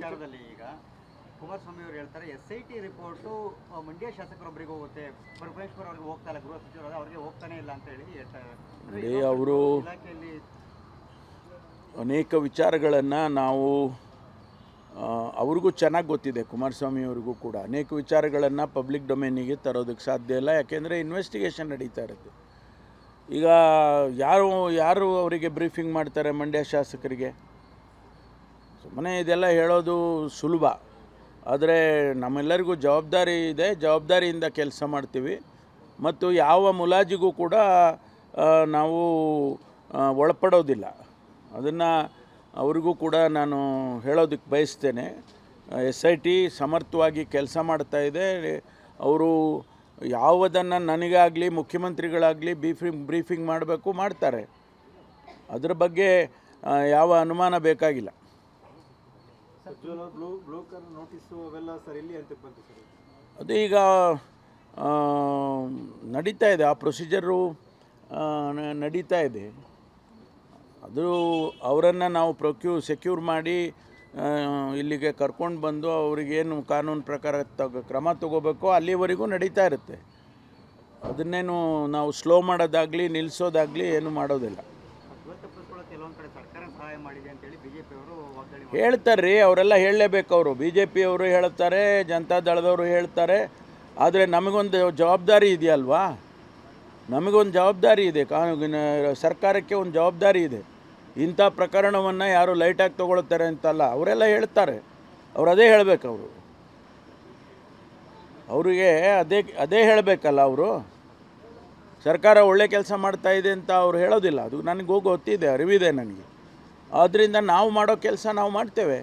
ವಿಚಾರದಲ್ಲಿ ಈಗ ಕುಮಾರಸ್ವಾಮಿ ಅವರು ಹೇಳ್ತಾರೆ SIT ರಿಪೋರ್ಟು ಮಂಡ್ಯ ಶಾಸಕರೊಬ್ಬರಿಗೆ ಹೋಗುತ್ತೆ, ಪರಮೇಶ್ವರ್ ಅವ್ರಿಗೆ ಹೋಗ್ತಾ ಇಲ್ಲ, ಗೃಹ ಸಚಿವರು ಅವ್ರಿಗೆ ಹೋಗ್ತಾನೆ ಇಲ್ಲ ಅಂತ ಹೇಳಿ ಹೇಳ್ತಾರೆ. ಅವರು ಇಲಾಖೆಯಲ್ಲಿ ಅನೇಕ ವಿಚಾರಗಳನ್ನು ನಾವು ಅವ್ರಿಗೂ ಚೆನ್ನಾಗಿ ಗೊತ್ತಿದೆ, ಕುಮಾರಸ್ವಾಮಿ ಅವ್ರಿಗೂ ಕೂಡ ಅನೇಕ ವಿಚಾರಗಳನ್ನು ಪಬ್ಲಿಕ್ ಡೊಮೇನಿಗೆ ತರೋದಕ್ಕೆ ಸಾಧ್ಯ ಇಲ್ಲ. ಯಾಕೆಂದರೆ ಇನ್ವೆಸ್ಟಿಗೇಷನ್ ನಡೀತಾ ಇರುತ್ತೆ. ಈಗ ಯಾರು ಅವರಿಗೆ ಬ್ರೀಫಿಂಗ್ ಮಾಡ್ತಾರೆ ಮಂಡ್ಯ ಶಾಸಕರಿಗೆ? ಸುಮ್ಮನೆ ಇದೆಲ್ಲ ಹೇಳೋದು ಸುಲಭ, ಆದರೆ ನಮ್ಮೆಲ್ಲರಿಗೂ ಜವಾಬ್ದಾರಿ ಇದೆ, ಜವಾಬ್ದಾರಿಯಿಂದ ಕೆಲಸ ಮಾಡ್ತೀವಿ ಮತ್ತು ಯಾವ ಮುಲಾಜಿಗೂ ಕೂಡ ನಾವು ಒಳಪಡೋದಿಲ್ಲ. ಅದನ್ನು ಅವರಿಗೂ ಕೂಡ ನಾನು ಹೇಳೋದಕ್ಕೆ ಬಯಸ್ತೇನೆ. SIT ಸಮರ್ಥವಾಗಿ ಕೆಲಸ ಮಾಡ್ತಾಯಿದೆ. ಅವರು ಯಾವುದನ್ನು ನನಗಾಗಲಿ ಮುಖ್ಯಮಂತ್ರಿಗಳಾಗಲಿ ಬ್ರೀಫಿಂಗ್ ಮಾಡಬೇಕು ಮಾಡ್ತಾರೆ. ಅದರ ಬಗ್ಗೆ ಯಾವ ಅನುಮಾನ ಬೇಕಾಗಿಲ್ಲ. ಅದು ಈಗ ನಡೀತಾ ಇದೆ, ಆ ಪ್ರೊಸೀಜರು ನಡೀತಾ ಇದೆ. ಅದು ಅವರನ್ನು ನಾವು ಸೆಕ್ಯೂರ್ ಮಾಡಿ ಇಲ್ಲಿಗೆ ಕರ್ಕೊಂಡು ಬಂದು ಅವರಿಗೇನು ಕಾನೂನು ಪ್ರಕಾರ ಕ್ರಮ ತಗೋಬೇಕೋ ಅಲ್ಲಿವರೆಗೂ ನಡೀತಾ ಇರುತ್ತೆ. ಅದನ್ನೇನು ನಾವು ಸ್ಲೋ ಮಾಡೋದಾಗಲಿ ನಿಲ್ಲಿಸೋದಾಗಲಿ ಏನು ಮಾಡೋದಿಲ್ಲ. ಹೇಳ್ತಾರೆ ರೀ, ಅವರೆಲ್ಲ ಹೇಳಲೇಬೇಕು. ಅವರು BJP ಅವರು ಹೇಳ್ತಾರೆ, ಜನತಾ ದಳದವರು ಹೇಳ್ತಾರೆ. ಆದರೆ ನಮಗೊಂದು ಜವಾಬ್ದಾರಿ ಇದೆಯಲ್ವಾ, ನಮಗೊಂದು ಜವಾಬ್ದಾರಿ ಇದೆ, ಸರ್ಕಾರಕ್ಕೆ ಒಂದು ಜವಾಬ್ದಾರಿ ಇದೆ. ಇಂಥ ಪ್ರಕರಣವನ್ನು ಯಾರು ಲೈಟಾಗಿ ತೊಗೊಳ್ತಾರೆ ಅಂತಲ್ಲ, ಅವರೆಲ್ಲ ಹೇಳ್ತಾರೆ. ಅವರು ಅದೇ ಹೇಳಬೇಕು. ಅವರಿಗೆ ಅದೇ ಹೇಳಬೇಕಲ್ಲ. ಅವರು ಸರ್ಕಾರ ಒಳ್ಳೆ ಕೆಲಸ ಮಾಡ್ತಾಯಿದೆ ಅಂತ ಅವ್ರು ಹೇಳೋದಿಲ್ಲ. ಅದು ನನಗೆ ಗೊತ್ತಿದೆ, ಅರಿವಿದೆ ನನಗೆ. ಆದ್ದರಿಂದ ನಾವು ಮಾಡೋ ಕೆಲಸ ನಾವು ಮಾಡ್ತೇವೆ.